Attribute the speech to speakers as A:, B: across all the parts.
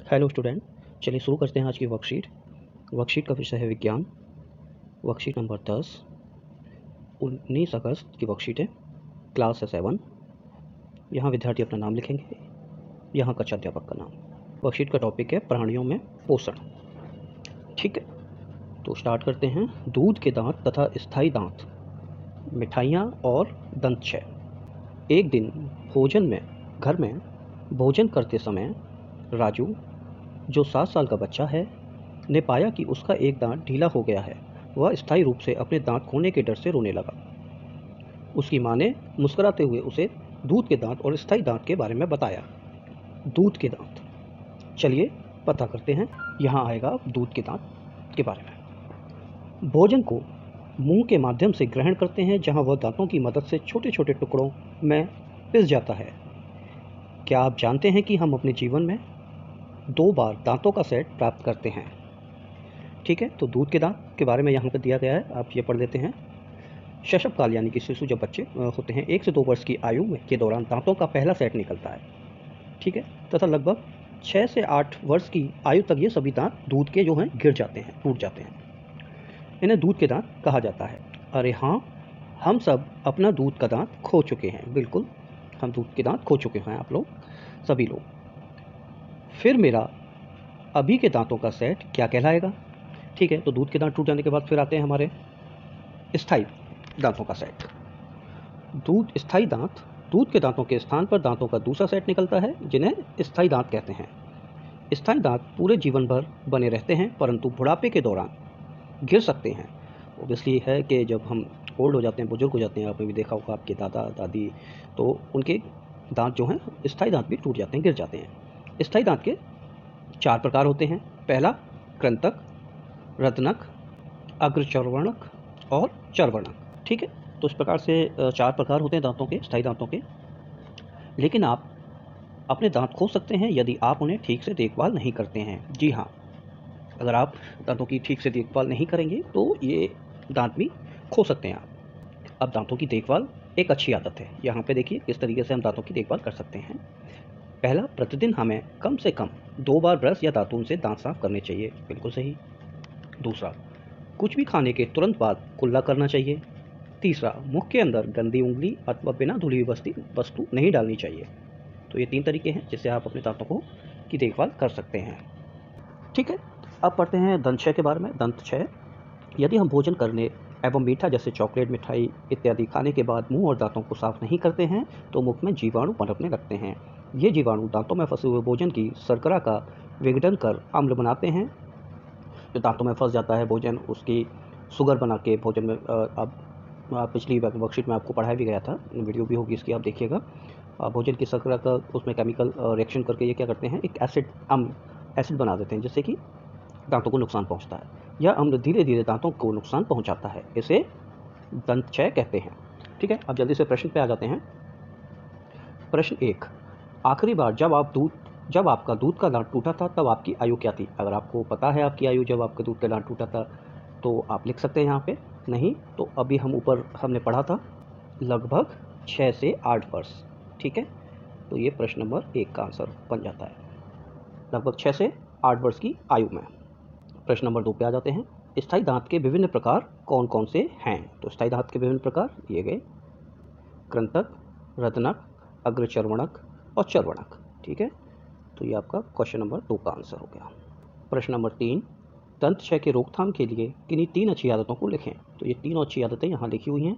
A: Hello student, चलिए शुरू करते हैं आज की वर्कशीट। वर्कशीट का विषय है विज्ञान। वर्कशीट नंबर 10, 19 अगस्त की वर्कशीट है। क्लास है 7। यहाँ विद्यार्थी अपना नाम लिखेंगे, यहाँ कक्षा अध्यापक का नाम। वर्कशीट का टॉपिक है प्राणियों में पोषण। ठीक है, तो स्टार्ट करते हैं। दूध के दांत तथा स्थायी दांत, मिठाइयाँ और दंतक्षय। एक दिन घर में भोजन करते समय राजू, जो 7 साल का बच्चा है, ने पाया कि उसका एक दांत ढीला हो गया है। वह स्थायी रूप से अपने दांत खोने के डर से रोने लगा। उसकी माँ ने मुस्कुराते हुए उसे दूध के दांत और स्थायी दांत के बारे में बताया। दूध के दांत, चलिए पता करते हैं। यहाँ आएगा दूध के दांत के बारे में। भोजन को मुंह के माध्यम से ग्रहण करते हैं, जहाँ वह दांतों की मदद से छोटे छोटे टुकड़ों में पिस जाता है। क्या आप जानते हैं कि हम अपने जीवन में 2 बार दांतों का सेट प्राप्त करते हैं? ठीक है, तो दूध के दांत के बारे में यहाँ पर दिया गया है, आप ये पढ़ लेते हैं। शैशव काल यानी कि शिशु जब बच्चे होते हैं, 1 से 2 वर्ष की आयु के दौरान दांतों का पहला सेट निकलता है। ठीक है, तथा लगभग 6 से 8 वर्ष की आयु तक ये सभी दांत दूध के जो हैं गिर जाते हैं, टूट जाते हैं। इन्हें दूध के दांत कहा जाता है। अरे हाँ, हम सब अपना दूध का दांत खो चुके हैं। बिल्कुल, हम दूध के दांत खो चुके हैं, आप लोग, सभी लोग। फिर मेरा अभी के दांतों का सेट क्या कहलाएगा? ठीक है, तो दूध के दांत टूट जाने के बाद फिर आते हैं हमारे स्थायी दांतों का सेट। स्थायी दांत, दूध के दांतों के स्थान पर दांतों का दूसरा सेट निकलता है, जिन्हें स्थायी दांत कहते हैं। स्थायी दांत पूरे जीवन भर बने रहते हैं, परंतु बुढ़ापे के दौरान गिर सकते हैं। ऑब्वियसली है कि जब हम ओल्ड हो जाते हैं, बुजुर्ग हो जाते हैं, आपने भी देखा होगा आपके दादा दादी, तो उनके दांत जो हैं, स्थायी दांत भी टूट जाते हैं, गिर जाते हैं। स्थायी दांत के 4 प्रकार होते हैं। पहला कृंतक, रत्नक, अग्रचर्वणक और चर्वणक। ठीक है, तो इस प्रकार से 4 प्रकार होते हैं दांतों के, स्थायी दांतों के। लेकिन आप अपने दांत खो सकते हैं यदि आप उन्हें ठीक से देखभाल नहीं करते हैं। जी हाँ, अगर आप दांतों की ठीक से देखभाल नहीं करेंगे तो ये दांत भी खो सकते हैं आप। अब दांतों की देखभाल एक अच्छी आदत है। यहाँ पे देखिए किस तरीके से हम दांतों की देखभाल कर सकते हैं। पहला, प्रतिदिन हमें कम से कम 2 बार ब्रश या दातुन से दांत साफ करने चाहिए। बिल्कुल सही। दूसरा, कुछ भी खाने के तुरंत बाद कुल्ला करना चाहिए। तीसरा, मुख के अंदर गंदी उंगली अथवा बिना धुली हुई वस्तु नहीं डालनी चाहिए। तो ये 3 तरीके हैं जिससे आप अपने दांतों की देखभाल कर सकते हैं। ठीक है, अब पढ़ते हैं दंतक्षय के बारे में। दंतक्षय, यदि हम भोजन करने एवं मीठा जैसे चॉकलेट, मिठाई इत्यादि खाने के बाद मुंह और दांतों को साफ नहीं करते हैं तो मुख में जीवाणु पनपने लगते हैं। ये जीवाणु दांतों में फंसे हुए भोजन की शर्करा का विघटन कर अम्ल बनाते हैं। जो दांतों में फंस जाता है भोजन, उसकी शुगर बना के भोजन में अब पिछली वर्कशीट में आपको पढ़ाया भी गया था, वीडियो भी होगी इसकी, आप देखिएगा। भोजन की शर्करा का उसमें केमिकल रिएक्शन करके ये क्या करते हैं, एक एसिड बना देते हैं, जिससे कि दांतों को नुकसान पहुंचता है। यह अम्ल धीरे धीरे दांतों को नुकसान पहुंचाता है। इसे दंतक्षय कहते हैं। ठीक है, अब जल्दी से प्रश्न पे आ जाते हैं। प्रश्न 1, आखिरी बार जब आपका दूध का दांत टूटा था तब आपकी आयु क्या थी? अगर आपको पता है आपकी आयु जब आपका दूध का दांत टूटा था तो आप लिख सकते हैं यहाँ पे। नहीं तो अभी हमने पढ़ा था लगभग 6 से 8 वर्ष। ठीक है, तो ये प्रश्न नंबर 1 का आंसर बन जाता है, लगभग 6 से 8 वर्ष की आयु में। प्रश्न नंबर 2 पे आ जाते हैं। स्थायी दांत के विभिन्न प्रकार कौन कौन से हैं? तो स्थायी दांत के विभिन्न प्रकार दिए गए, कृंतक, रत्नक, अग्रचर्वणक और चर्वणक। ठीक है, तो ये आपका क्वेश्चन नंबर 2 का आंसर हो गया। प्रश्न नंबर 3, दंतक्षय के रोकथाम के लिए किन्हीं 3 अच्छी आदतों को लिखें। तो ये 3 अच्छी आदतें यहाँ लिखी हुई हैं,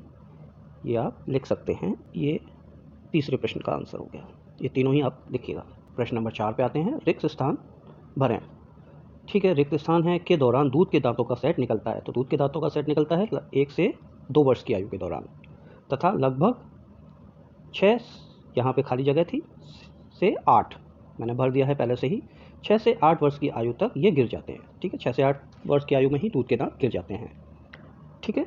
A: ये आप लिख सकते हैं। ये तीसरे प्रश्न का आंसर हो गया, ये तीनों ही आप लिखिएगा। प्रश्न नंबर 4 पे आते हैं। रिक्त स्थान भरें। ठीक है, रिक्त स्थान है के दौरान दूध के दांतों का सेट निकलता है। तो दूध के दांतों का सेट निकलता है 1 से 2 वर्ष की आयु के दौरान, तथा लगभग 6, यहाँ पे खाली जगह थी, से 8 मैंने भर दिया है पहले से ही। 6 से 8 वर्ष की आयु तक ये गिर जाते हैं। ठीक है, 6 से 8 वर्ष की आयु में ही दूध के दांत गिर जाते हैं। ठीक है,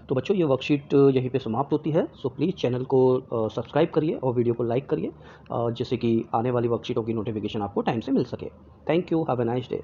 A: तो बच्चों ये वर्कशीट यहीं पे समाप्त होती है। सो प्लीज़ चैनल को सब्सक्राइब करिए और वीडियो को लाइक करिए, जिससे कि आने वाली वर्कशीटों की नोटिफिकेशन आपको टाइम से मिल सके। Thank you, have a nice day.